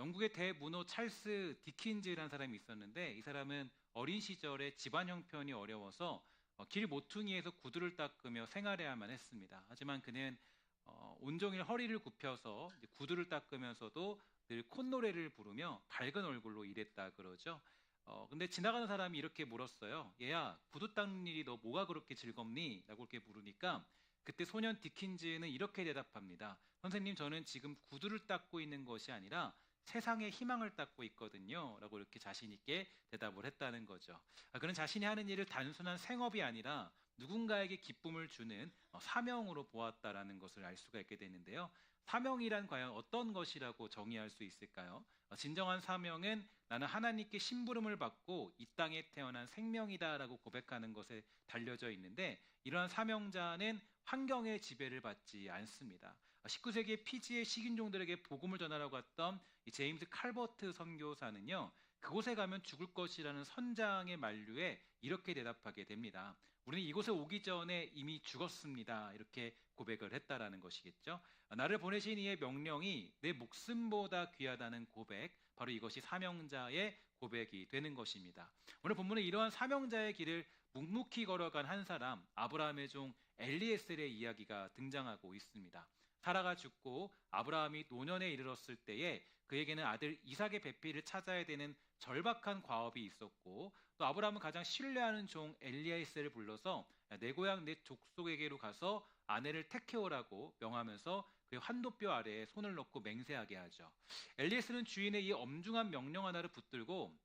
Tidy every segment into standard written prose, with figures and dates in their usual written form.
영국의 대문호 찰스 디킨즈라는 사람이 있었는데 이 사람은 어린 시절에 집안 형편이 어려워서 길 모퉁이에서 구두를 닦으며 생활해야만 했습니다. 하지만 그는 온종일 허리를 굽혀서 이제 구두를 닦으면서도 늘 콧노래를 부르며 밝은 얼굴로 일했다 그러죠. 근데 지나가는 사람이 이렇게 물었어요. 얘야, 구두 닦는 일이 너 뭐가 그렇게 즐겁니? 라고 이렇게 물으니까 그때 소년 디킨즈는 이렇게 대답합니다. 선생님, 저는 지금 구두를 닦고 있는 것이 아니라 세상의 희망을 닦고 있거든요. 라고 이렇게 자신 있게 대답을 했다는 거죠. 그는 자신이 하는 일을 단순한 생업이 아니라 누군가에게 기쁨을 주는 사명으로 보았다라는 것을 알 수가 있게 되는데요. 사명이란 과연 어떤 것이라고 정의할 수 있을까요? 진정한 사명은 나는 하나님께 심부름을 받고 이 땅에 태어난 생명이다라고 고백하는 것에 달려져 있는데 이러한 사명자는 환경의 지배를 받지 않습니다. 19세기에 피지의 식인종들에게 복음을 전하라고 했던 이 제임스 칼버트 선교사는요, 그곳에 가면 죽을 것이라는 선장의 만류에 이렇게 대답하게 됩니다. 우리는 이곳에 오기 전에 이미 죽었습니다. 이렇게 고백을 했다라는 것이겠죠. 나를 보내신 이의 명령이 내 목숨보다 귀하다는 고백, 바로 이것이 사명자의 고백이 되는 것입니다. 오늘 본문에 이러한 사명자의 길을 묵묵히 걸어간 한 사람, 아브라함의 종 엘리에셀의 이야기가 등장하고 있습니다. 사라가 죽고 아브라함이 노년에 이르렀을 때에 그에게는 아들 이삭의 배필을 찾아야 되는 절박한 과업이 있었고, 또 아브라함은 가장 신뢰하는 종 엘리에셀을 불러서 내 고향 내 족속에게로 가서 아내를 택해오라고 명하면서 그의 환도뼈 아래에 손을 넣고 맹세하게 하죠. 엘리에셀은 주인의 이 엄중한 명령 하나를 붙들고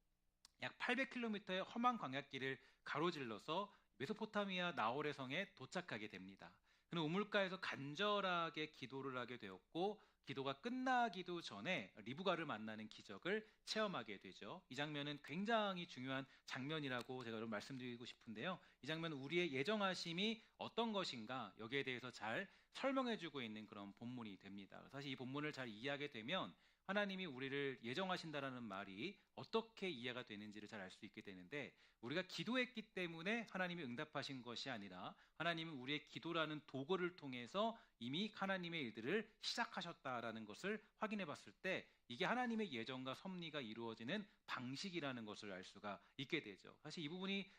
약 800km의 험한 광야길을 가로질러서 메소포타미아 나홀의 성에 도착하게 됩니다. 그는 우물가에서 간절하게 기도를 하게 되었고, 기도가 끝나기도 전에 리브가를 만나는 기적을 체험하게 되죠. 이 장면은 굉장히 중요한 장면이라고 제가 여러분 말씀드리고 싶은데요. 이 장면은 우리의 예정하심이 어떤 것인가 여기에 대해서 잘 설명해주고 있는 그런 본문이 됩니다. 사실 이 본문을 잘 이해하게 되면 하나님이 우리를 예정하신다라는 말이 어떻게 이해가 되는지를 잘 알 수 있게 되는데, 우리가 기도했기 때문에 하나님이 응답하신 것이 아니라 하나님은 우리의 기도라는 도구를 통해서 이미 하나님의 일들을 시작하셨다라는 것을 확인해 봤을 때 이게 하나님의 예정과 섭리가 이루어지는 방식이라는 것을 알 수가 있게 되죠. 사실 이 부분이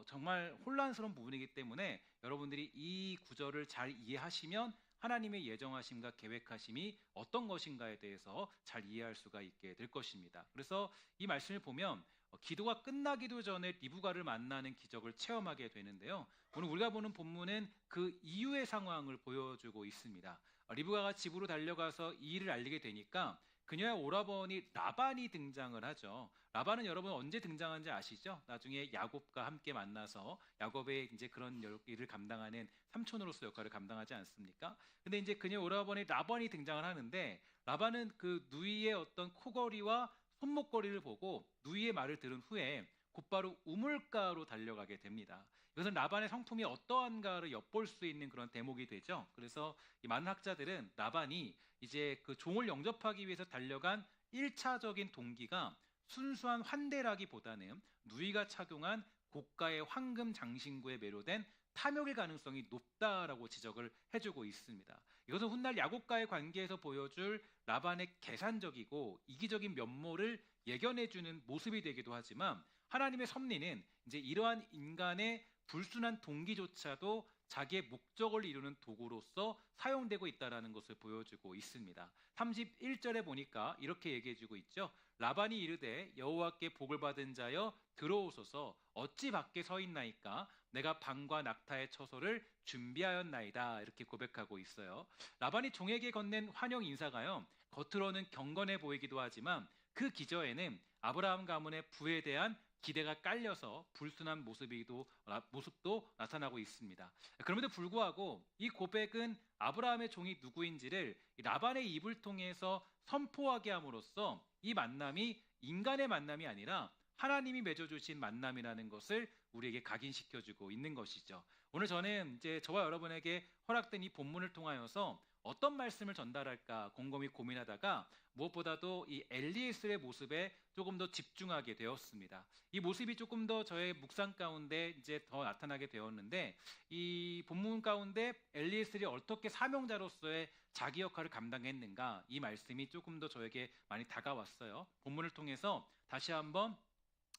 정말 혼란스러운 부분이기 때문에 여러분들이 이 구절을 잘 이해하시면 하나님의 예정하심과 계획하심이 어떤 것인가에 대해서 잘 이해할 수가 있게 될 것입니다. 그래서 이 말씀을 보면 기도가 끝나기도 전에 리브가를 만나는 기적을 체험하게 되는데요. 오늘 우리가 보는 본문은 그 이후의 상황을 보여주고 있습니다. 리브가가 집으로 달려가서 이 일을 알리게 되니까 그녀의 오라버니 라반이 등장을 하죠. 라반은 여러분 언제 등장한지 아시죠? 나중에 야곱과 함께 만나서 야곱의 이제 그런 일을 감당하는 삼촌으로서 역할을 감당하지 않습니까? 근데 이제 그녀의 오라버니 라반이 등장을 하는데, 라반은 그 누이의 어떤 코걸이와 손목걸이를 보고 누이의 말을 들은 후에 곧바로 우물가로 달려가게 됩니다. 이것은 라반의 성품이 어떠한가를 엿볼 수 있는 그런 대목이 되죠. 그래서 이 많은 학자들은 라반이 이제 그 종을 영접하기 위해서 달려간 1차적인 동기가 순수한 환대라기보다는 누이가 착용한 고가의 황금 장신구에 매료된 탐욕일 가능성이 높다라고 지적을 해주고 있습니다. 이것은 훗날 야곱과의 관계에서 보여줄 라반의 계산적이고 이기적인 면모를 예견해주는 모습이 되기도 하지만, 하나님의 섭리는 이제 이러한 인간의 불순한 동기조차도 자기의 목적을 이루는 도구로서 사용되고 있다는 것을 보여주고 있습니다. 31절에 보니까 이렇게 얘기해주고 있죠. 라반이 이르되 여호와께 복을 받은 자여 들어오소서, 어찌 밖에 서 있나이까, 내가 방과 낙타의 처소를 준비하였나이다, 이렇게 고백하고 있어요. 라반이 종에게 건넨 환영 인사가요, 겉으로는 경건해 보이기도 하지만 그 기저에는 아브라함 가문의 부에 대한 기대가 깔려서 불순한 모습도 나타나고 있습니다. 그럼에도 불구하고 이 고백은 아브라함의 종이 누구인지를 라반의 입을 통해서 선포하게 함으로써 이 만남이 인간의 만남이 아니라 하나님이 맺어주신 만남이라는 것을 우리에게 각인시켜주고 있는 것이죠. 오늘 저는 이제 저와 여러분에게 허락된 이 본문을 통하여서 어떤 말씀을 전달할까 곰곰이 고민하다가 무엇보다도 이 엘리에셀의 모습에 조금 더 집중하게 되었습니다. 이 모습이 조금 더 저의 묵상 가운데 이제 더 나타나게 되었는데, 이 본문 가운데 엘리에셀이 어떻게 사명자로서의 자기 역할을 감당했는가, 이 말씀이 조금 더 저에게 많이 다가왔어요. 본문을 통해서 다시 한번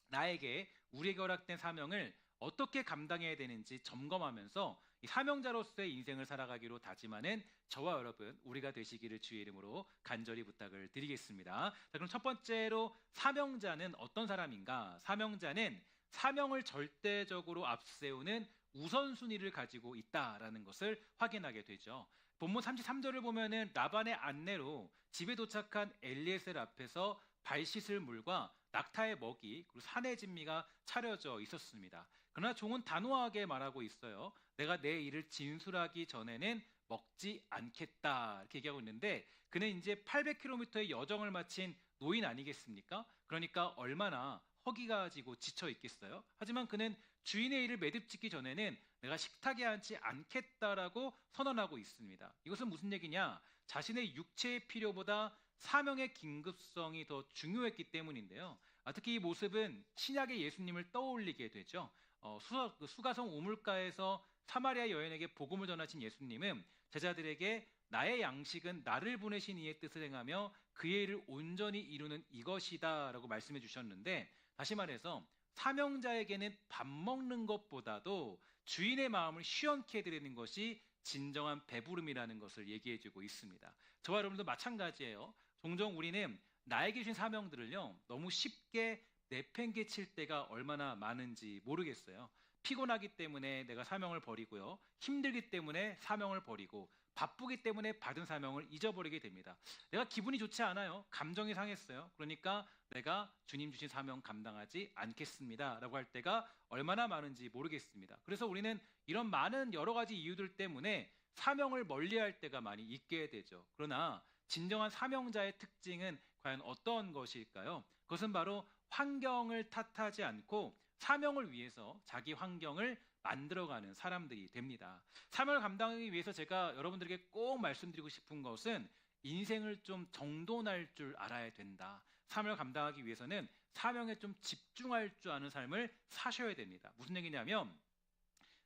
나에게, 우리에게 허락된 사명을 어떻게 감당해야 되는지 점검하면서 이 사명자로서의 인생을 살아가기로 다짐하는 저와 여러분, 우리가 되시기를 주의 이름으로 간절히 부탁을 드리겠습니다. 자, 그럼 첫 번째로 사명자는 어떤 사람인가? 사명자는 사명을 절대적으로 앞세우는 우선순위를 가지고 있다라는 것을 확인하게 되죠. 본문 33절을 보면은 라반의 안내로 집에 도착한 엘리에셀 앞에서 발 씻을 물과 낙타의 먹이, 그리고 산의 진미가 차려져 있었습니다. 그러나 종은 단호하게 말하고 있어요. 내가 내 일을 진술하기 전에는 먹지 않겠다, 이렇게 얘기하고 있는데, 그는 이제 800km의 여정을 마친 노인 아니겠습니까? 그러니까 얼마나 허기가 지고 지쳐 있겠어요. 하지만 그는 주인의 일을 매듭짓기 전에는 내가 식탁에 앉지 않겠다라고 선언하고 있습니다. 이것은 무슨 얘기냐? 자신의 육체의 필요보다 사명의 긴급성이 더 중요했기 때문인데요. 특히 이 모습은 신약의 예수님을 떠올리게 되죠. 수가성 우물가에서 사마리아 여인에게 복음을 전하신 예수님은 제자들에게 나의 양식은 나를 보내신 이의 뜻을 행하며 그의 일을 온전히 이루는 이것이다 라고 말씀해 주셨는데, 다시 말해서 사명자에게는 밥 먹는 것보다도 주인의 마음을 시원케 해드리는 것이 진정한 배부름이라는 것을 얘기해 주고 있습니다. 저와 여러분도 마찬가지예요. 종종 우리는 나에게 주신 사명들을요, 너무 쉽게 내팽개칠 때가 얼마나 많은지 모르겠어요. 피곤하기 때문에 내가 사명을 버리고요, 힘들기 때문에 사명을 버리고, 바쁘기 때문에 받은 사명을 잊어버리게 됩니다. 내가 기분이 좋지 않아요. 감정이 상했어요. 그러니까 내가 주님 주신 사명 감당하지 않겠습니다 라고 할 때가 얼마나 많은지 모르겠습니다. 그래서 우리는 이런 많은 여러 가지 이유들 때문에 사명을 멀리할 때가 많이 있게 되죠. 그러나 진정한 사명자의 특징은 과연 어떤 것일까요? 그것은 바로 환경을 탓하지 않고 사명을 위해서 자기 환경을 만들어가는 사람들이 됩니다. 사명을 감당하기 위해서 제가 여러분들에게 꼭 말씀드리고 싶은 것은 인생을 좀 정돈할 줄 알아야 된다. 사명을 감당하기 위해서는 사명에 좀 집중할 줄 아는 삶을 사셔야 됩니다. 무슨 얘기냐면,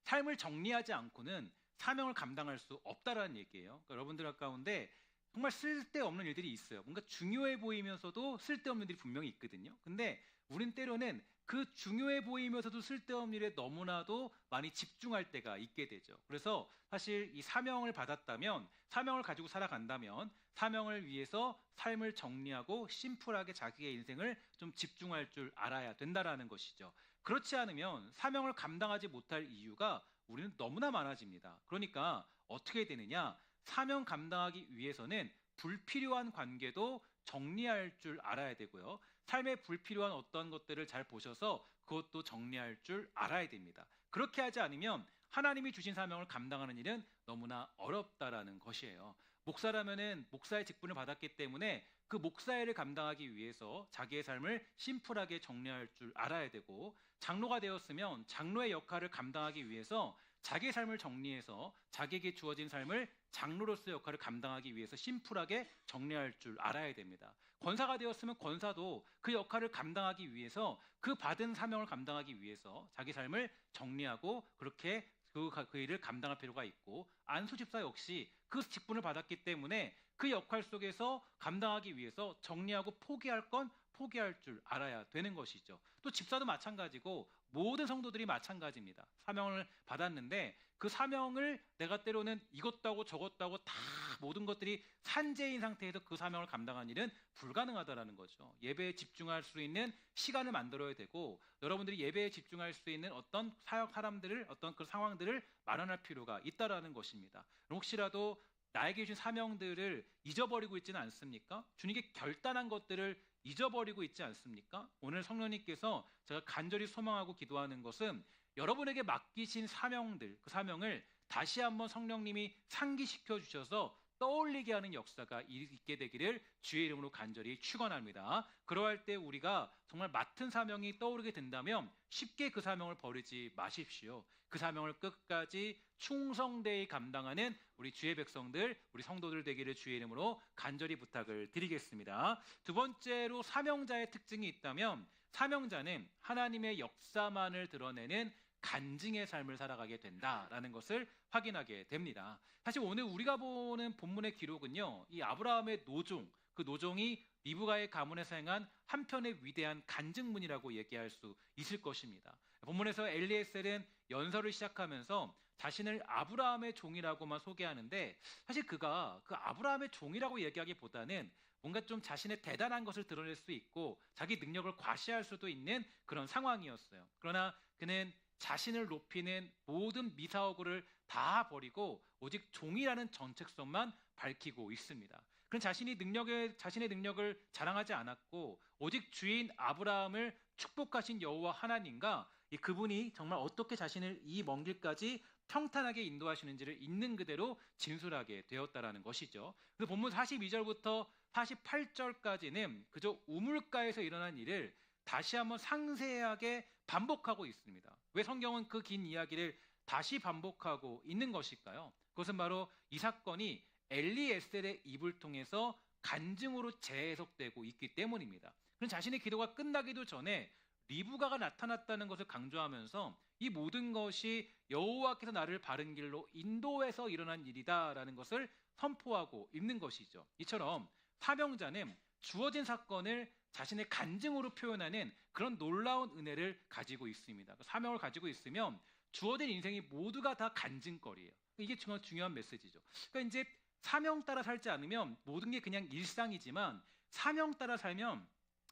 삶을 정리하지 않고는 사명을 감당할 수 없다라는 얘기예요. 그러니까 여러분들 가운데 정말 쓸데없는 일들이 있어요. 뭔가 중요해 보이면서도 쓸데없는 일이 분명히 있거든요. 근데 우린 때로는 그 중요해 보이면서도 쓸데없는 일에 너무나도 많이 집중할 때가 있게 되죠. 그래서 사실 이 사명을 받았다면, 사명을 가지고 살아간다면 사명을 위해서 삶을 정리하고 심플하게 자기의 인생을 좀 집중할 줄 알아야 된다라는 것이죠. 그렇지 않으면 사명을 감당하지 못할 이유가 우리는 너무나 많아집니다. 그러니까 어떻게 되느냐? 사명 감당하기 위해서는 불필요한 관계도 정리할 줄 알아야 되고요. 삶에 불필요한 어떤 것들을 잘 보셔서 그것도 정리할 줄 알아야 됩니다. 그렇게 하지 않으면 하나님이 주신 사명을 감당하는 일은 너무나 어렵다라는 것이에요. 목사라면은 목사의 직분을 받았기 때문에 그 목사의 일을 감당하기 위해서 자기의 삶을 심플하게 정리할 줄 알아야 되고, 장로가 되었으면 장로의 역할을 감당하기 위해서 자기의 삶을 정리해서 자기에게 주어진 삶을 장로로서의 역할을 감당하기 위해서 심플하게 정리할 줄 알아야 됩니다. 권사가 되었으면 권사도 그 역할을 감당하기 위해서, 그 받은 사명을 감당하기 위해서 자기 삶을 정리하고 그렇게 그 일을 감당할 필요가 있고, 안수 집사 역시 그 직분을 받았기 때문에 그 역할 속에서 감당하기 위해서 정리하고 포기할 건 포기할 줄 알아야 되는 것이죠. 또 집사도 마찬가지고 모든 성도들이 마찬가지입니다. 사명을 받았는데 그 사명을 내가 때로는 이것도 하고 저것도 하고 다 모든 것들이 산재인 상태에서 그 사명을 감당하는 일은 불가능하다라는 거죠. 예배에 집중할 수 있는 시간을 만들어야 되고, 여러분들이 예배에 집중할 수 있는 어떤 사람들을, 어떤 그 상황들을 마련할 필요가 있다라는 것입니다. 혹시라도 나에게 주신 사명들을 잊어버리고 있지는 않습니까? 주님께 결단한 것들을 잊어버리고 있지 않습니까? 오늘 성령님께서 제가 간절히 소망하고 기도하는 것은 여러분에게 맡기신 사명들, 그 사명을 다시 한번 성령님이 상기시켜 주셔서 떠올리게 하는 역사가 있게 되기를 주의 이름으로 간절히 축원합니다. 그러할 때 우리가 정말 맡은 사명이 떠오르게 된다면 쉽게 그 사명을 버리지 마십시오. 그 사명을 끝까지 충성되이 감당하는 우리 주의 백성들, 우리 성도들 되기를 주의 이름으로 간절히 부탁을 드리겠습니다. 두 번째로 사명자의 특징이 있다면, 사명자는 하나님의 역사만을 드러내는 간증의 삶을 살아가게 된다라는 것을 확인하게 됩니다. 사실 오늘 우리가 보는 본문의 기록은요, 이 아브라함의 노종, 그 노종이 리브가의 가문에서 행한 한편의 위대한 간증문이라고 얘기할 수 있을 것입니다. 본문에서 엘리에셀은 연설을 시작하면서 자신을 아브라함의 종이라고만 소개하는데, 사실 그가 그 아브라함의 종이라고 얘기하기보다는 뭔가 좀 자신의 대단한 것을 드러낼 수 있고 자기 능력을 과시할 수도 있는 그런 상황이었어요. 그러나 그는 자신을 높이는 모든 미사오구를 다 버리고 오직 종이라는 정체성만 밝히고 있습니다. 그는 자신의 능력을 자랑하지 않았고 오직 주인 아브라함을 축복하신 여호와 하나님과 그분이 정말 어떻게 자신을 이 먼 길까지 평탄하게 인도하시는지를 있는 그대로 진술하게 되었다라는 것이죠. 그래서 본문 42절부터 48절까지는 그저 우물가에서 일어난 일을 다시 한번 상세하게 반복하고 있습니다. 왜 성경은 그 긴 이야기를 다시 반복하고 있는 것일까요? 그것은 바로 이 사건이 엘리에셀의 입을 통해서 간증으로 재해석되고 있기 때문입니다. 그는 자신의 기도가 끝나기도 전에 리브가가 나타났다는 것을 강조하면서 이 모든 것이 여호와께서 나를 바른 길로 인도해서 일어난 일이다라는 것을 선포하고 있는 것이죠. 이처럼 사명자는 주어진 사건을 자신의 간증으로 표현하는 그런 놀라운 은혜를 가지고 있습니다. 사명을 가지고 있으면 주어진 인생이 모두가 다 간증거리예요. 이게 정말 중요한 메시지죠. 그러니까 이제 사명 따라 살지 않으면 모든 게 그냥 일상이지만 사명 따라 살면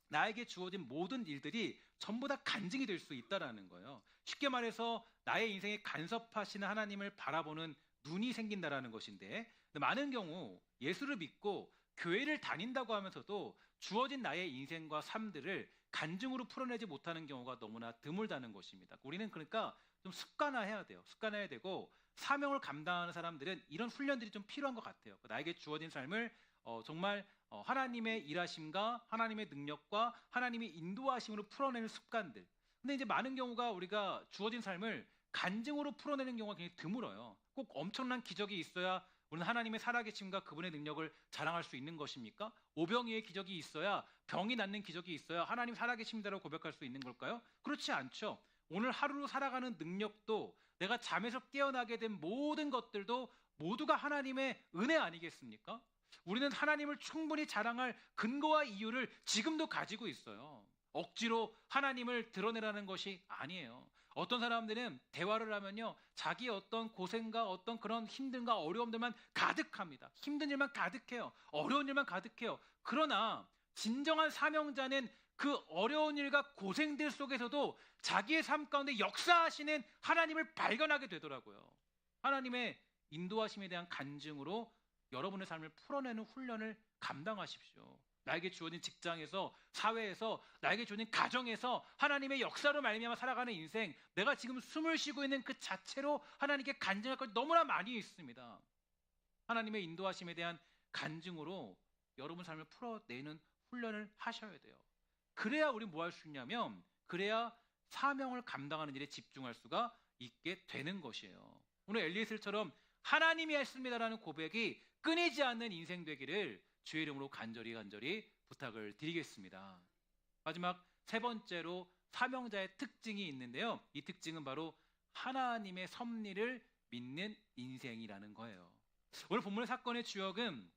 나에게 주어진 모든 일들이 전부 다 간증이 될 수 있다라는 거예요. 쉽게 말해서 나의 인생에 간섭하시는 하나님을 바라보는 눈이 생긴다라는 것인데, 많은 경우 예수를 믿고 교회를 다닌다고 하면서도 주어진 나의 인생과 삶들을 간증으로 풀어내지 못하는 경우가 너무나 드물다는 것입니다. 우리는 그러니까 좀 습관화해야 돼요. 습관화해야 되고 사명을 감당하는 사람들은 이런 훈련들이 좀 필요한 것 같아요. 나에게 주어진 삶을 정말 하나님의 일하심과 하나님의 능력과 하나님의 인도하심으로 풀어내는 습관들. 근데 이제 많은 경우가 우리가 주어진 삶을 간증으로 풀어내는 경우가 굉장히 드물어요. 꼭 엄청난 기적이 있어야 우리는 하나님의 살아계심과 그분의 능력을 자랑할 수 있는 것입니까? 오병이의 기적이 있어야, 병이 낫는 기적이 있어야 하나님 살아계심이라고 고백할 수 있는 걸까요? 그렇지 않죠. 오늘 하루로 살아가는 능력도, 내가 잠에서 깨어나게 된 모든 것들도 모두가 하나님의 은혜 아니겠습니까? 우리는 하나님을 충분히 자랑할 근거와 이유를 지금도 가지고 있어요. 억지로 하나님을 드러내라는 것이 아니에요. 어떤 사람들은 대화를 하면요, 자기의 어떤 고생과 어떤 그런 힘듦과 어려움들만 가득합니다. 힘든 일만 가득해요. 어려운 일만 가득해요. 그러나 진정한 사명자는 그 어려운 일과 고생들 속에서도 자기의 삶 가운데 역사하시는 하나님을 발견하게 되더라고요. 하나님의 인도하심에 대한 간증으로 여러분의 삶을 풀어내는 훈련을 감당하십시오. 나에게 주어진 직장에서, 사회에서, 나에게 주어진 가정에서 하나님의 역사로 말미암아 살아가는 인생, 내가 지금 숨을 쉬고 있는 그 자체로 하나님께 간증할 것이 너무나 많이 있습니다. 하나님의 인도하심에 대한 간증으로 여러분 삶을 풀어내는 훈련을 하셔야 돼요. 그래야 우리 뭐 할 수 있냐면, 그래야 사명을 감당하는 일에 집중할 수가 있게 되는 것이에요. 오늘 엘리에셀처럼 하나님이 했습니다라는 고백이 끊이지 않는 인생 되기를 주의 이름으로 간절히 부탁을 드리겠습니다. 마지막 세 번째로 사명자의 특징이 있는데요. 이 특징은 바로 하나님의 섭리를 믿는 인생이라는 거예요. 오늘 본문의 사건의 주역은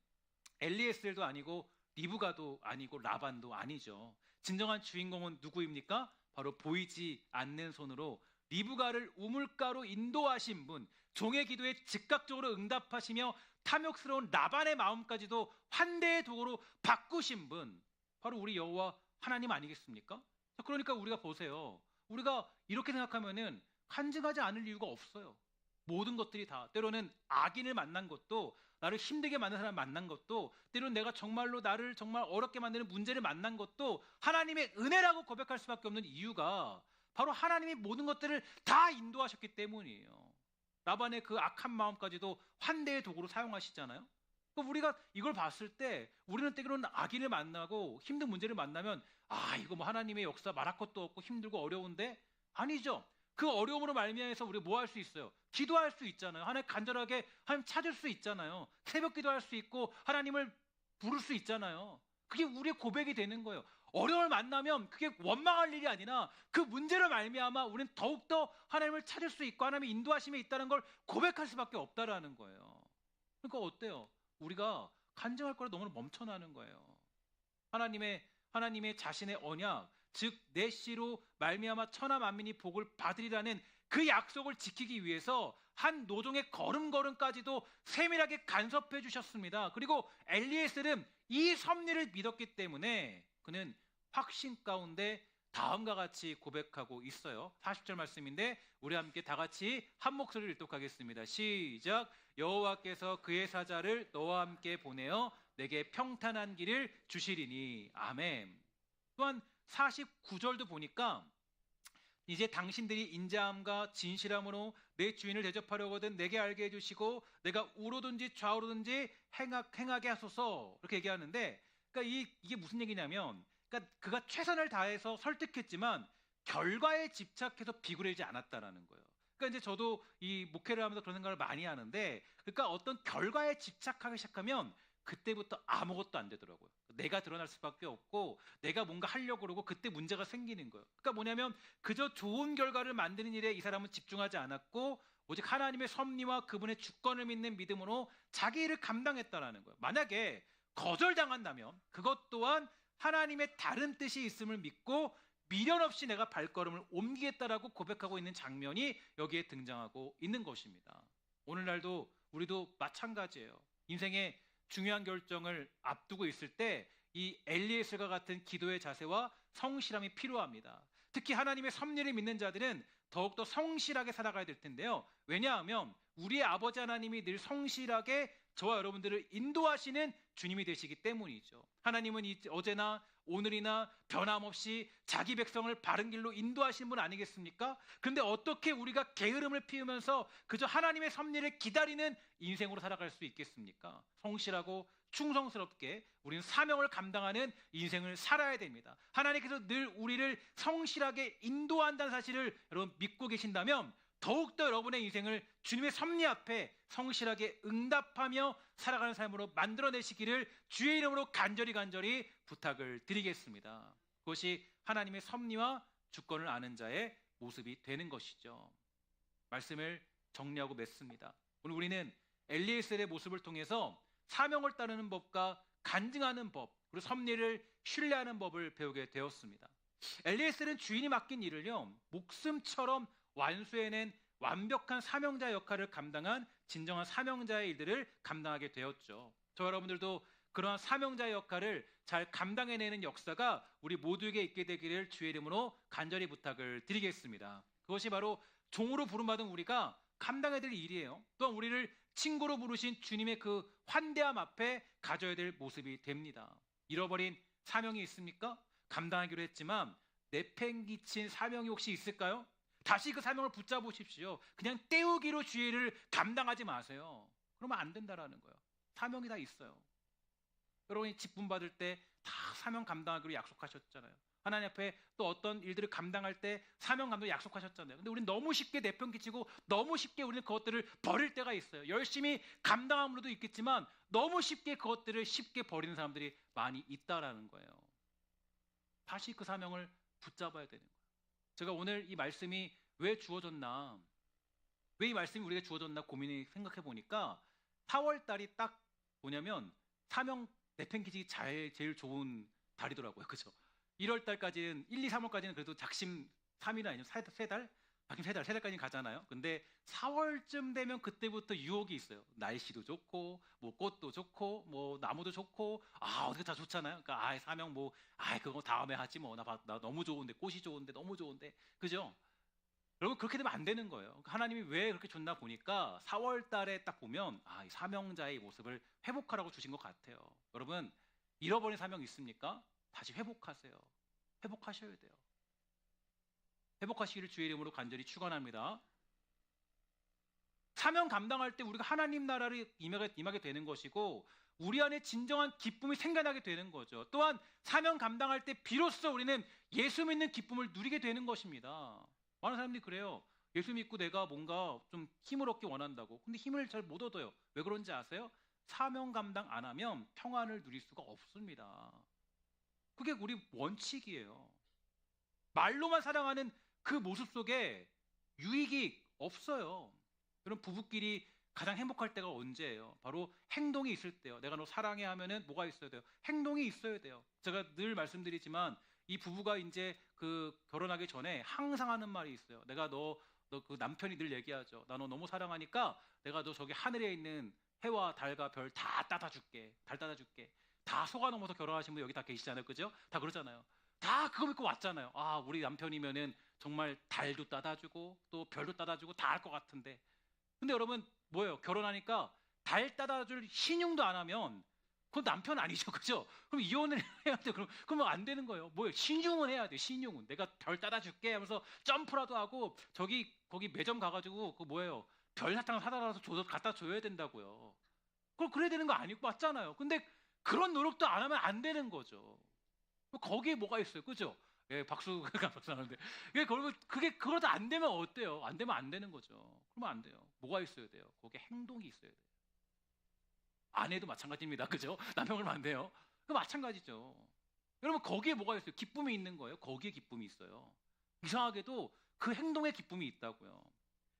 엘리에셀도 아니고 리브가도 아니고 라반도 아니죠. 진정한 주인공은 누구입니까? 바로 보이지 않는 손으로 리브가를 우물가로 인도하신 분, 종의 기도에 즉각적으로 응답하시며 탐욕스러운 라반의 마음까지도 환대의 도구로 바꾸신 분, 바로 우리 여호와 하나님 아니겠습니까? 그러니까 우리가 보세요. 우리가 이렇게 생각하면은 간증하지 않을 이유가 없어요. 모든 것들이 다, 때로는 악인을 만난 것도, 나를 힘들게 만든 사람 만난 것도, 때로는 내가 정말로 나를 정말 어렵게 만드는 문제를 만난 것도 하나님의 은혜라고 고백할 수밖에 없는 이유가 바로 하나님이 모든 것들을 다 인도하셨기 때문이에요. 라반의 그 악한 마음까지도 환대의 도구로 사용하시잖아요. 우리가 이걸 봤을 때 우리는 때로는 악인을 만나고 힘든 문제를 만나면 이거 뭐 하나님의 역사 말할 것도 없고 힘들고 어려운데, 아니죠. 그 어려움으로 말미암아서 우리가 뭐 할 수 있어요? 기도할 수 있잖아요. 하나님 간절하게 하나님 찾을 수 있잖아요. 새벽 기도할 수 있고 하나님을 부를 수 있잖아요. 그게 우리의 고백이 되는 거예요. 어려움을 만나면 그게 원망할 일이 아니라 그 문제를 말미암아 우리는 더욱더 하나님을 찾을 수 있고 하나님의 인도하심에 있다는 걸 고백할 수밖에 없다라는 거예요. 그러니까 어때요? 우리가 간증할 거라 너무 멈춰나는 거예요. 하나님의 자신의 언약, 즉 내 씨로 말미암아 천하 만민이 복을 받으리라는 그 약속을 지키기 위해서 한 노종의 걸음걸음까지도 세밀하게 간섭해 주셨습니다. 그리고 엘리에셀은 이 섭리를 믿었기 때문에 그는 확신 가운데 다음과 같이 고백하고 있어요. 40절 말씀인데 우리 함께 다 같이 한 목소리를 읽도록하겠습니다. 시작. 여호와께서 그의 사자를 너와 함께 보내어 내게 평탄한 길을 주시리니. 아멘. 또한 49절도 보니까 이제 당신들이 인자함과 진실함으로 내 주인을 대접하려거든 내게 알게 해주시고 내가 우로든지 좌우로든지 행하게 하소서, 이렇게 얘기하는데, 그러니까 이게 무슨 얘기냐면, 그러니까 그가 최선을 다해서 설득했지만 결과에 집착해서 비굴해지지 않았다라는 거예요. 그러니까 이제 저도 이 목회를 하면서 그런 생각을 많이 하는데, 그러니까 어떤 결과에 집착하기 시작하면 그때부터 아무것도 안 되더라고요. 내가 드러날 수밖에 없고 내가 뭔가 하려고 그러고 그때 문제가 생기는 거예요. 그러니까 뭐냐면 그저 좋은 결과를 만드는 일에 이 사람은 집중하지 않았고 오직 하나님의 섭리와 그분의 주권을 믿는 믿음으로 자기 일을 감당했다라는 거예요. 만약에 거절당한다면 그것 또한 하나님의 다른 뜻이 있음을 믿고 미련 없이 내가 발걸음을 옮기겠다라고 고백하고 있는 장면이 여기에 등장하고 있는 것입니다. 오늘날도 우리도 마찬가지예요. 인생의 중요한 결정을 앞두고 있을 때 이 엘리에셀과 같은 기도의 자세와 성실함이 필요합니다. 특히 하나님의 섭리를 믿는 자들은 더욱더 성실하게 살아가야 될 텐데요. 왜냐하면 우리의 아버지 하나님이 늘 성실하게 저와 여러분들을 인도하시는 주님이 되시기 때문이죠. 하나님은 어제나 오늘이나 변함없이 자기 백성을 바른 길로 인도하시는 분 아니겠습니까? 그런데 어떻게 우리가 게으름을 피우면서 그저 하나님의 섭리를 기다리는 인생으로 살아갈 수 있겠습니까? 성실하고 충성스럽게 우리는 사명을 감당하는 인생을 살아야 됩니다. 하나님께서 늘 우리를 성실하게 인도한다는 사실을 여러분 믿고 계신다면 더욱더 여러분의 인생을 주님의 섭리 앞에 성실하게 응답하며 살아가는 삶으로 만들어내시기를 주의 이름으로 간절히 부탁을 드리겠습니다. 그것이 하나님의 섭리와 주권을 아는 자의 모습이 되는 것이죠. 말씀을 정리하고 맺습니다. 오늘 우리는 엘리에셀의 모습을 통해서 사명을 따르는 법과 간증하는 법, 그리고 섭리를 신뢰하는 법을 배우게 되었습니다. 엘리에셀은 주인이 맡긴 일을요, 목숨처럼 완수해낸 완벽한 사명자 역할을 감당한 진정한 사명자의 일들을 감당하게 되었죠. 저 여러분들도 그러한 사명자의 역할을 잘 감당해내는 역사가 우리 모두에게 있게 되기를 주의 이름으로 간절히 부탁을 드리겠습니다. 그것이 바로 종으로 부름받은 우리가 감당해야 될 일이에요. 또한 우리를 친구로 부르신 주님의 그 환대함 앞에 가져야 될 모습이 됩니다. 잃어버린 사명이 있습니까? 감당하기로 했지만 내팽기친 사명이 혹시 있을까요? 다시 그 사명을 붙잡으십시오. 그냥 때우기로 주의 일을 감당하지 마세요. 그러면 안 된다라는 거예요. 사명이 다 있어요. 여러분이 직분 받을 때 다 사명 감당하기로 약속하셨잖아요. 하나님 앞에 또 어떤 일들을 감당할 때 사명 감당 약속하셨잖아요. 근데 우리는 너무 쉽게 내팽개치고 너무 쉽게 우리는 그것들을 버릴 때가 있어요. 열심히 감당함으로도 있겠지만 너무 쉽게 그것들을 쉽게 버리는 사람들이 많이 있다라는 거예요. 다시 그 사명을 붙잡아야 되는 거예요. 제가 오늘 이 말씀이 왜 주어졌나, 왜 이 말씀이 우리에게 주어졌나 고민이 생각해 보니까 4월 달이 딱 뭐냐면 사명 내팽개치기 제일 좋은 달이더라고요. 그죠? 1월 달까지는 1, 2, 3월까지는 그래도 작심 3일 아니면 3달? 작심 3달까지는 가잖아요. 근데 4월쯤 되면 그때부터 유혹이 있어요. 날씨도 좋고 뭐 꽃도 좋고 뭐 나무도 좋고 어떻게 다 좋잖아요. 그러니까 사명 그거 다음에 하지 뭐 나 너무 좋은데 꽃이 좋은데 너무 좋은데 그죠? 여러분 그렇게 되면 안 되는 거예요. 그러니까 하나님이 왜 그렇게 줬나 보니까 4월 달에 딱 보면 이 사명자의 모습을 회복하라고 주신 것 같아요. 여러분 잃어버린 사명 있습니까? 다시 회복하세요. 회복하셔야 돼요. 회복하시기를 주의 이름으로 간절히 축원합니다. 사명 감당할 때 우리가 하나님 나라를 임하게 되는 것이고 우리 안에 진정한 기쁨이 생겨나게 되는 거죠. 또한 사명 감당할 때 비로소 우리는 예수 믿는 기쁨을 누리게 되는 것입니다. 많은 사람들이 그래요. 예수 믿고 내가 뭔가 좀 힘을 얻기 원한다고. 근데 힘을 잘 못 얻어요. 왜 그런지 아세요? 사명 감당 안 하면 평안을 누릴 수가 없습니다. 그게 우리 원칙이에요. 말로만 사랑하는 그 모습 속에 유익이 없어요. 그럼 부부끼리 가장 행복할 때가 언제예요? 바로 행동이 있을 때요. 내가 너 사랑해 하면은 뭐가 있어야 돼요? 행동이 있어야 돼요. 제가 늘 말씀드리지만 이 부부가 이제 그 결혼하기 전에 항상 하는 말이 있어요. 내가 너 그 남편이 늘 얘기하죠. 나 너 너무 사랑하니까 내가 너 저기 하늘에 있는 해와 달과 별 다 따다 줄게. 달 따다 줄게. 다 속아 넘어서 결혼하신 분 여기 다 계시잖아요. 그죠? 다 그러잖아요. 다 그거 믿고 왔잖아요. 아, 우리 남편이면은 정말 달도 따다주고 또 별도 따다주고 다 할 것 같은데. 근데 여러분 뭐예요? 결혼하니까 달 따다줄 신용도 안 하면 그건 남편 아니죠, 그죠? 그럼 이혼을 해야 돼. 그럼 안 되는 거예요. 뭐예요? 신용은 해야 돼. 신용은 내가 별 따다줄게 하면서 점프라도 하고 거기 매점 가가지고 그 뭐예요? 별 사탕 사다 놔서 갖다 줘야 된다고요. 그걸 그래야 되는 거 아니고 맞잖아요. 근데 그런 노력도 안 하면 안 되는 거죠. 거기에 뭐가 있어요, 그죠? 예, 박수 박수 나는데 그게 그러다 안 되면 어때요? 안 되면 안 되는 거죠. 그러면 안 돼요. 뭐가 있어야 돼요? 거기에 행동이 있어야 돼요. 아내도 마찬가지입니다, 그죠? 남편 그러면 안 돼요. 그 마찬가지죠. 여러분 거기에 뭐가 있어요? 기쁨이 있는 거예요. 거기에 기쁨이 있어요. 이상하게도 그 행동에 기쁨이 있다고요.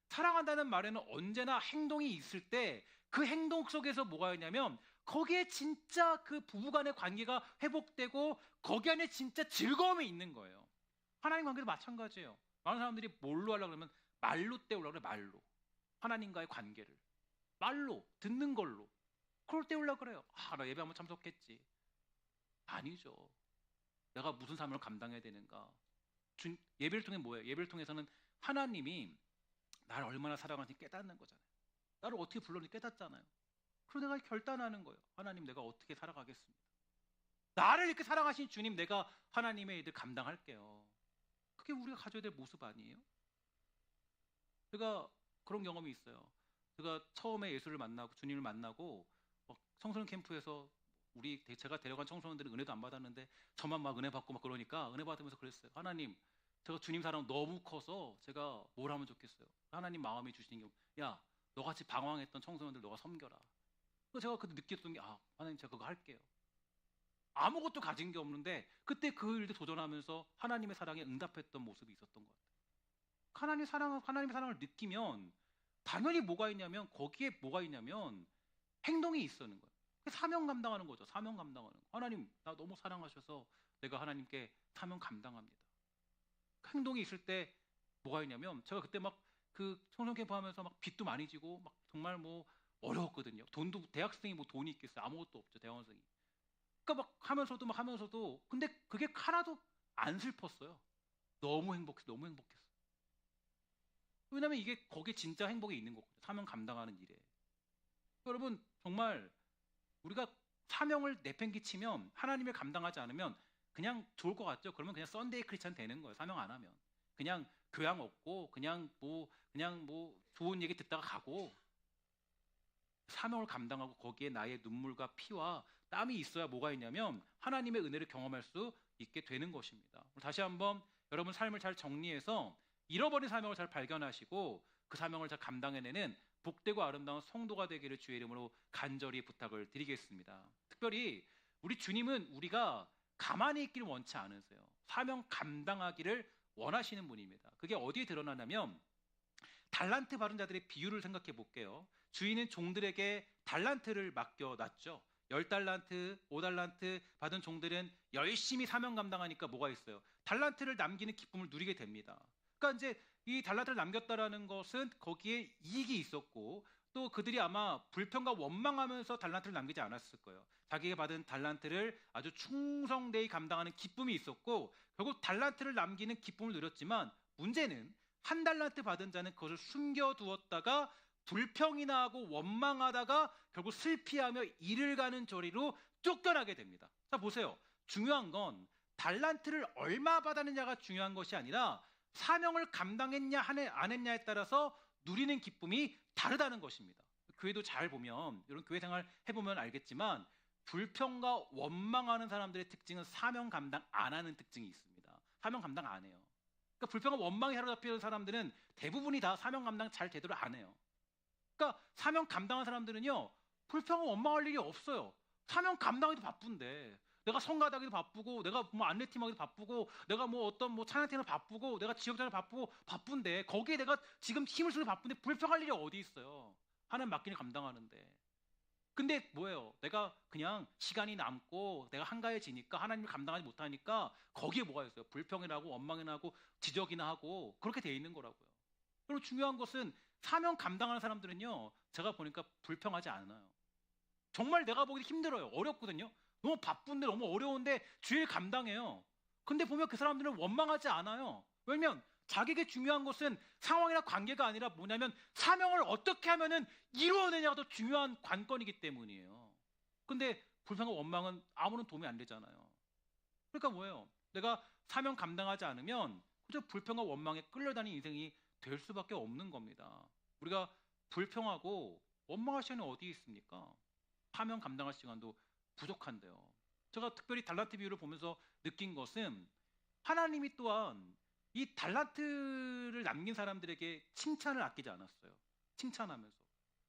사랑한다는 말에는 언제나 행동이 있을 때 그 행동 속에서 뭐가 있냐면 거기에 진짜 그 부부간의 관계가 회복되고 거기 안에 진짜 즐거움이 있는 거예요. 하나님 관계도 마찬가지예요. 많은 사람들이 뭘로 하려고 그러면 말로 때우려고 그래. 말로. 하나님과의 관계를. 말로. 듣는 걸로. 그걸 때우려고 그래요. 아, 나 예배 한번 참석했지. 아니죠. 내가 무슨 삶을 감당해야 되는가. 예배를 통해 뭐예요? 예배를 통해서는 하나님이 나를 얼마나 사랑하는지 깨닫는 거잖아요. 나를 어떻게 불렀는지 깨닫잖아요. 그리고 내가 결단하는 거예요. 하나님, 내가 어떻게 살아가겠습니다. 나를 이렇게 사랑하신 주님, 내가 하나님의 일을 감당할게요. 그게 우리가 가져야 될 모습 아니에요? 제가 그런 경험이 있어요. 제가 처음에 예수를 만나고 주님을 만나고 청소년 캠프에서 제가 데려간 청소년들은 은혜도 안 받았는데 저만 막 은혜 받고 막 그러니까 은혜 받으면서 그랬어요. 하나님, 제가 주님 사랑 너무 커서 제가 뭘 하면 좋겠어요. 하나님 마음이 주시는 게, 야, 너같이 방황했던 청소년들 너가 섬겨라. 그래서 제가 그때 느꼈던 게, 하나님 제가 그거 할게요. 아무것도 가진 게 없는데 그때 그 일도 도전하면서 하나님의 사랑에 응답했던 모습이 있었던 것 같아요. 하나님의 사랑을 느끼면 당연히 거기에 뭐가 있냐면 행동이 있었는 거예요. 사명 감당하는 거죠. 사명 감당하는 거. 하나님, 나 너무 사랑하셔서 내가 하나님께 사명 감당합니다. 행동이 있을 때 뭐가 있냐면 제가 그때 막 그 청소년 캠프 하면서 막 빚도 많이 지고 막 정말 뭐 어려웠거든요. 대학생이 뭐 돈이 있겠어요. 아무것도 없죠. 대학생이. 그러니까 막 하면서도 근데 그게 하나도 안 슬펐어요. 너무 행복했어요. 왜냐면 이게 거기에 진짜 행복이 있는 거거든요. 사명 감당하는 일에. 여러분 정말 우리가 사명을 내팽개치면 하나님을 감당하지 않으면 그냥 좋을 것 같죠? 그러면 그냥 썬데이 크리스찬 되는 거예요. 사명 안 하면. 그냥 교양 없고 그냥 뭐 좋은 얘기 듣다가 가고. 사명을 감당하고 거기에 나의 눈물과 피와 땀이 있어야 뭐가 있냐면 하나님의 은혜를 경험할 수 있게 되는 것입니다. 다시 한번 여러분 삶을 잘 정리해서 잃어버린 사명을 잘 발견하시고 그 사명을 잘 감당해내는 복되고 아름다운 성도가 되기를 주의 이름으로 간절히 부탁을 드리겠습니다. 특별히 우리 주님은 우리가 가만히 있기를 원치 않으세요. 사명 감당하기를 원하시는 분입니다. 그게 어디에 드러나냐면 달란트 받은 자들의 비유를 생각해 볼게요. 주인은 종들에게 달란트를 맡겨놨죠. 10달란트, 5달란트 받은 종들은 열심히 사명 감당하니까 뭐가 있어요? 달란트를 남기는 기쁨을 누리게 됩니다. 그러니까 이제 이 달란트를 남겼다라는 것은 거기에 이익이 있었고 또 그들이 아마 불평과 원망하면서 달란트를 남기지 않았을 거예요. 자기가 받은 달란트를 아주 충성되이 감당하는 기쁨이 있었고 결국 달란트를 남기는 기쁨을 누렸지만 문제는 한 달란트 받은 자는 그것을 숨겨두었다가 불평이나 하고 원망하다가 결국 슬피하며 이를 가는 저리로 쫓겨나게 됩니다. 자 보세요. 중요한 건 달란트를 얼마 받았느냐가 중요한 것이 아니라 사명을 감당했냐 안 했냐에 따라서 누리는 기쁨이 다르다는 것입니다. 교회도 잘 보면 이런 교회 생활 해보면 알겠지만 불평과 원망하는 사람들의 특징은 사명 감당 안 하는 특징이 있습니다. 사명 감당 안 해요. 그러니까 불평과 원망에 사로잡히는 사람들은 대부분이 다 사명 감당 잘 제대로 안 해요. 그러니까 사명 감당한 사람들은요 불평과 원망할 일이 없어요. 사명 감당해도 바쁜데 내가 성가다기도 바쁘고, 내가 뭐 안내팀하기도 바쁘고, 내가 뭐 어떤 뭐 찬양팀을 바쁘고, 내가 지역장을 바쁘고 바쁜데 거기에 내가 지금 힘을 쓰고 바쁜데 불평할 일이 어디 있어요? 하나님 맡기는 감당하는데. 근데 뭐예요? 내가 그냥 시간이 남고 내가 한가해지니까 하나님을 감당하지 못하니까 거기에 뭐가 있어요? 불평이나 하고 원망이나 하고 지적이나 하고 그렇게 돼 있는 거라고요. 그리고 중요한 것은 사명 감당하는 사람들은요, 제가 보니까 불평하지 않아요. 정말 내가 보기 힘들어요. 어렵거든요. 너무 바쁜데 너무 어려운데 주일 감당해요. 근데 보면 그 사람들은 원망하지 않아요. 왜냐면 자기에게 중요한 것은 상황이나 관계가 아니라 뭐냐면 사명을 어떻게 하면은 이루어내냐가 더 중요한 관건이기 때문이에요. 근데 불평과 원망은 아무런 도움이 안 되잖아요. 그러니까 뭐예요? 내가 사명 감당하지 않으면 그저 불평과 원망에 끌려다니는 인생이 될 수밖에 없는 겁니다. 우리가 불평하고 원망할 시간이 어디 있습니까? 사명 감당할 시간도 부족한데요. 제가 특별히 달란트 비유를 보면서 느낀 것은 하나님이 또한 이 달란트를 남긴 사람들에게 칭찬을 아끼지 않았어요. 칭찬하면서.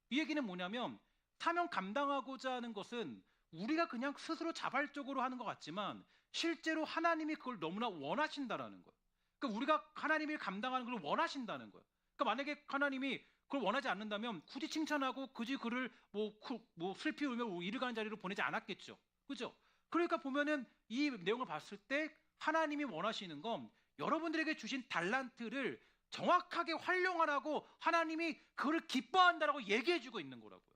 이 얘기는 뭐냐면 사명 감당하고자 하는 것은 우리가 그냥 스스로 자발적으로 하는 것 같지만 실제로 하나님이 그걸 너무나 원하신다라는 거예요. 그러니까 우리가 하나님이 감당하는 걸 원하신다는 거예요. 그러니까 만약에 하나님이 그걸 원하지 않는다면 굳이 칭찬하고 굳이 그를 뭐 슬피 울며 이를 가는 자리로 보내지 않았겠죠. 그죠? 그러니까 보면은 이 내용을 봤을 때 하나님이 원하시는 건 여러분들에게 주신 달란트를 정확하게 활용하라고 하나님이 그를 기뻐한다라고 얘기해주고 있는 거라고요.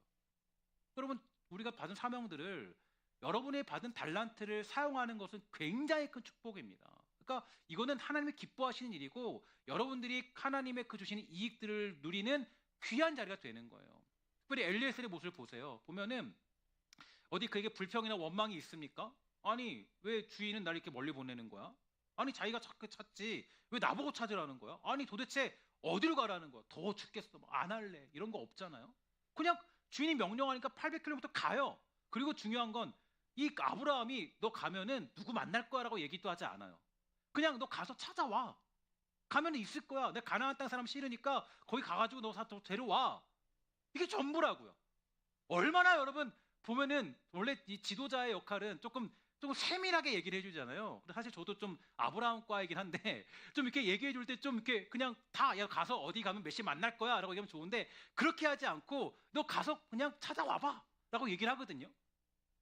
여러분, 우리가 받은 사명들을 여러분이 받은 달란트를 사용하는 것은 굉장히 큰 축복입니다. 그러니까 이거는 하나님이 기뻐하시는 일이고 여러분들이 하나님의 그 주시는 이익들을 누리는 귀한 자리가 되는 거예요. 특별히 엘리에셀의 모습을 보세요. 보면은 어디 그에게 불평이나 원망이 있습니까? 아니, 왜 주인은 나를 이렇게 멀리 보내는 거야? 아니, 자기가 찾지 왜 나보고 찾으라는 거야? 아니, 도대체 어디로 가라는 거야? 더워 죽겠어, 뭐 안 할래, 이런 거 없잖아요. 그냥 주인이 명령하니까 800km 가요. 그리고 중요한 건 이 아브라함이 너 가면은 누구 만날 거야 라고 얘기도 하지 않아요. 그냥 너 가서 찾아와. 가면 있을 거야. 내가 가나안 땅 사람 싫으니까 거기 가가지고 너 데려와. 이게 전부라고요. 얼마나 여러분 보면은 원래 이 지도자의 역할은 조금 세밀하게 얘기를 해주잖아요. 근데 사실 저도 좀 아브라함과이긴 한데 좀 이렇게 얘기해 줄 때 좀 이렇게 그냥 다 야 가서 어디 가면 몇 시 만날 거야 라고 얘기하면 좋은데 그렇게 하지 않고 너 가서 그냥 찾아와봐 라고 얘기를 하거든요.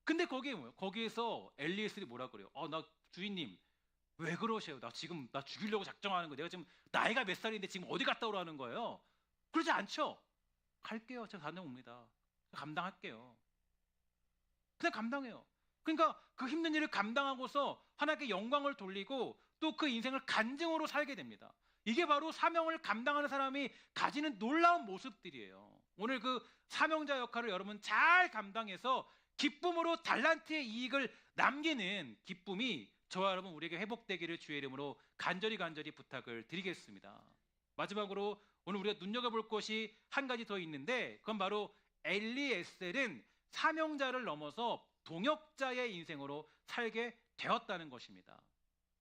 근데 거기에 뭐예요? 거기에서 엘리에셀이 뭐라 그래요? 나 주인님 왜 그러세요? 나 지금 나 죽이려고 작정하는 거예요. 내가 지금 나이가 몇 살인데 지금 어디 갔다 오라는 거예요? 그러지 않죠? 갈게요. 제가 다녀옵니다. 감당할게요. 그냥 감당해요. 그러니까 그 힘든 일을 감당하고서 하나님께 영광을 돌리고 또 그 인생을 간증으로 살게 됩니다. 이게 바로 사명을 감당하는 사람이 가지는 놀라운 모습들이에요. 오늘 그 사명자 역할을 여러분 잘 감당해서 기쁨으로 달란트의 이익을 남기는 기쁨이 저와 여러분 우리에게 회복되기를 주의 이름으로 간절히 부탁을 드리겠습니다. 마지막으로 오늘 우리가 눈여겨볼 것이 한 가지 더 있는데 그건 바로 엘리에셀은 사명자를 넘어서 동역자의 인생으로 살게 되었다는 것입니다.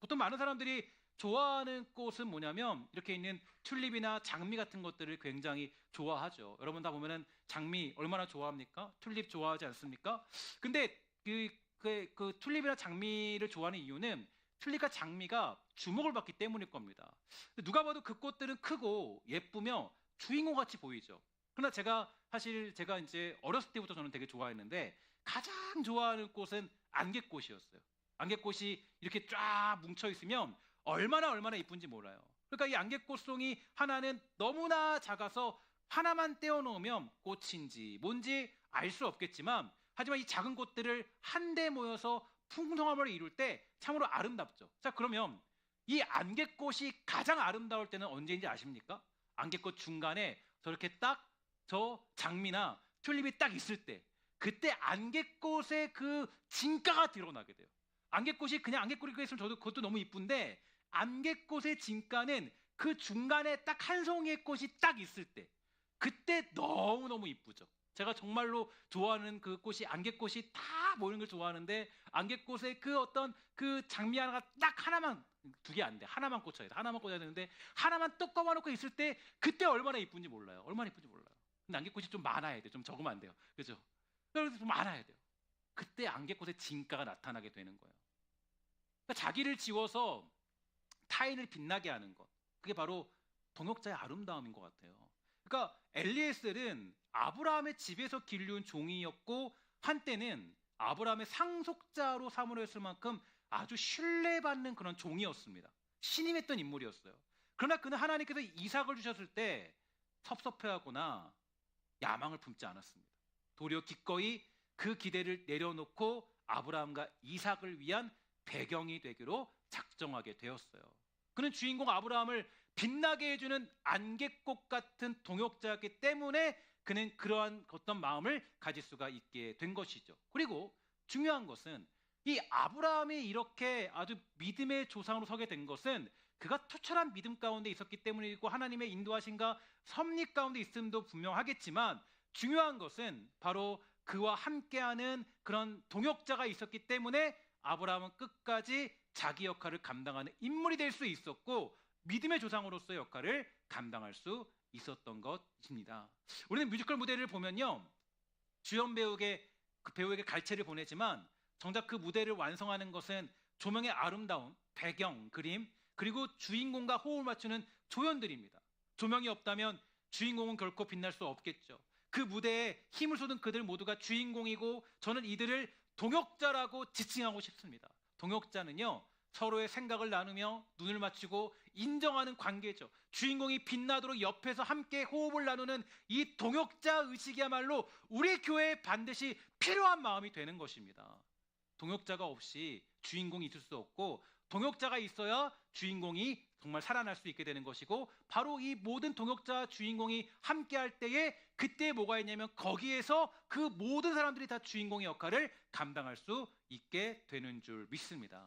보통 많은 사람들이 좋아하는 꽃은 뭐냐면 이렇게 있는 튤립이나 장미 같은 것들을 굉장히 좋아하죠. 여러분 다 보면은 장미 얼마나 좋아합니까? 튤립 좋아하지 않습니까? 근데 그 튤립이나 장미를 좋아하는 이유는 튤립과 장미가 주목을 받기 때문일 겁니다. 누가 봐도 그 꽃들은 크고 예쁘며 주인공 같이 보이죠. 그러나 제가 이제 어렸을 때부터 저는 되게 좋아했는데 가장 좋아하는 꽃은 안개꽃이었어요. 안개꽃이 이렇게 쫙 뭉쳐 있으면 얼마나 이쁜지 몰라요. 그러니까 이 안개꽃송이 하나는 너무나 작아서 하나만 떼어놓으면 꽃인지 뭔지 알 수 없겠지만 하지만 이 작은 꽃들을 한데 모여서 풍성함을 이룰 때 참으로 아름답죠. 자, 그러면 이 안개꽃이 가장 아름다울 때는 언제인지 아십니까? 안개꽃 중간에 저렇게 딱 저 장미나 튤립이 딱 있을 때 그때 안개꽃의 그 진가가 드러나게 돼요. 안개꽃이 그냥 안개꽃이 있으면 저도 그것도 너무 이쁜데 안개꽃의 진가는 그 중간에 딱 한 송이의 꽃이 딱 있을 때 그때 너무너무 이쁘죠. 제가 정말로 좋아하는 그 꽃이 안개꽃이 다 모이는 걸 좋아하는데 안개꽃의 그 어떤 그 장미 하나가 딱 하나만 두 개 안 돼. 하나만 꽂혀야 돼. 하나만 꽂아야 되는데 하나만 뚝 꼽아놓고 있을 때 그때 얼마나 이쁜지 몰라요. 얼마나 이쁜지 몰라요. 근데 안개꽃이 좀 많아야 돼. 좀 적으면 안 돼요. 그죠? 그래서 좀 많아야 돼요. 그때 안개꽃의 진가가 나타나게 되는 거예요. 그러니까 자기를 지워서 타인을 빛나게 하는 것, 그게 바로 동역자의 아름다움인 것 같아요. 그러니까 엘리에셀은 아브라함의 집에서 길러온 종이었고 한때는 아브라함의 상속자로 삼으려 했을 만큼 아주 신뢰받는 그런 종이었습니다. 신임했던 인물이었어요. 그러나 그는 하나님께서 이삭을 주셨을 때 섭섭해하거나 야망을 품지 않았습니다. 도리어 기꺼이 그 기대를 내려놓고 아브라함과 이삭을 위한 배경이 되기로 작정하게 되었어요. 그는 주인공 아브라함을 빛나게 해주는 안개꽃 같은 동역자였기 때문에 그는 그러한 어떤 마음을 가질 수가 있게 된 것이죠. 그리고 중요한 것은 이 아브라함이 이렇게 아주 믿음의 조상으로 서게 된 것은 그가 투철한 믿음 가운데 있었기 때문이고 하나님의 인도하심과 섭리 가운데 있음도 분명하겠지만 중요한 것은 바로 그와 함께하는 그런 동역자가 있었기 때문에 아브라함은 끝까지 자기 역할을 감당하는 인물이 될 수 있었고 믿음의 조상으로서의 역할을 감당할 수 있었던 것입니다. 우리는 뮤지컬 무대를 보면요, 주연 배우에게 갈채를 보내지만 정작 그 무대를 완성하는 것은 조명의 아름다움, 배경, 그림, 그리고 주인공과 호흡을 맞추는 조연들입니다. 조명이 없다면 주인공은 결코 빛날 수 없겠죠. 그 무대에 힘을 쏟은 그들 모두가 주인공이고 저는 이들을 동역자라고 지칭하고 싶습니다. 동역자는요, 서로의 생각을 나누며 눈을 맞추고 인정하는 관계죠. 주인공이 빛나도록 옆에서 함께 호흡을 나누는 이 동역자 의식이야말로 우리 교회에 반드시 필요한 마음이 되는 것입니다. 동역자가 없이 주인공이 있을 수 없고 동역자가 있어야 주인공이 정말 살아날 수 있게 되는 것이고 바로 이 모든 동역자 주인공이 함께 할 때에 그때 뭐가 있냐면 거기에서 그 모든 사람들이 다 주인공의 역할을 감당할 수 있게 되는 줄 믿습니다.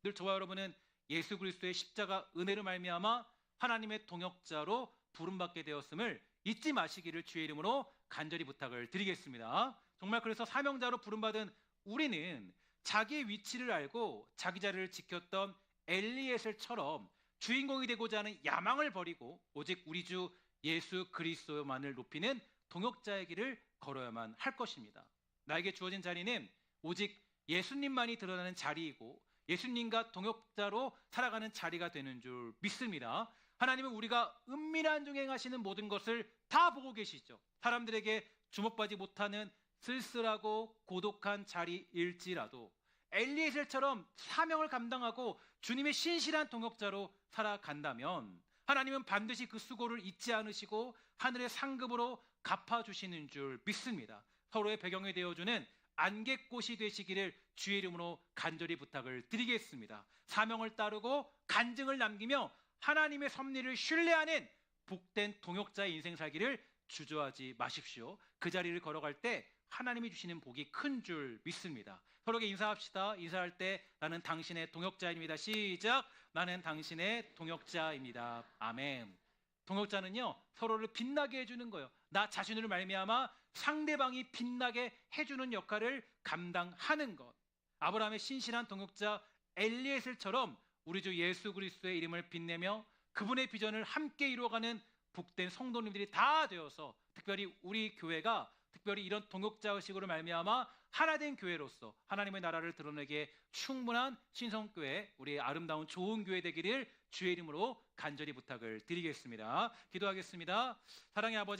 늘 저와 여러분은 예수 그리스도의 십자가 은혜로 말미암아 하나님의 동역자로 부름받게 되었음을 잊지 마시기를 주의 이름으로 간절히 부탁을 드리겠습니다. 정말 그래서 사명자로 부름받은 우리는 자기의 위치를 알고 자기 자리를 지켰던 엘리에셀처럼 주인공이 되고자 하는 야망을 버리고 오직 우리 주 예수 그리스도만을 높이는 동역자의 길을 걸어야만 할 것입니다. 나에게 주어진 자리는 오직 예수님만이 드러나는 자리이고 예수님과 동역자로 살아가는 자리가 되는 줄 믿습니다. 하나님은 우리가 은밀한 중에 행하시는 모든 것을 다 보고 계시죠. 사람들에게 주목받지 못하는 쓸쓸하고 고독한 자리일지라도 엘리에셀처럼 사명을 감당하고 주님의 신실한 동역자로 살아간다면 하나님은 반드시 그 수고를 잊지 않으시고 하늘의 상급으로 갚아주시는 줄 믿습니다. 서로의 배경이 되어주는 안개꽃이 되시기를 주의 이름으로 간절히 부탁을 드리겠습니다. 사명을 따르고 간증을 남기며 하나님의 섭리를 신뢰하는 복된 동역자의 인생 살기를 주저하지 마십시오. 그 자리를 걸어갈 때 하나님이 주시는 복이 큰 줄 믿습니다. 서로에게 인사합시다. 인사할 때 나는 당신의 동역자입니다. 시작. 나는 당신의 동역자입니다. 아멘. 동역자는요, 서로를 빛나게 해주는 거예요. 나 자신을 말미암아 상대방이 빛나게 해주는 역할을 감당하는 것. 아브라함의 신실한 동역자 엘리에셀처럼 우리 주 예수 그리스도의 이름을 빛내며 그분의 비전을 함께 이루어가는 복된 성도님들이 다 되어서 특별히 우리 교회가 특별히 이런 동역자 의식으로 말미암아 하나된 교회로서 하나님의 나라를 드러내기에 충분한 신성교회, 우리 아름다운 좋은 교회 되기를 주의 이름으로 간절히 부탁을 드리겠습니다. 기도하겠습니다. 사랑의 아버지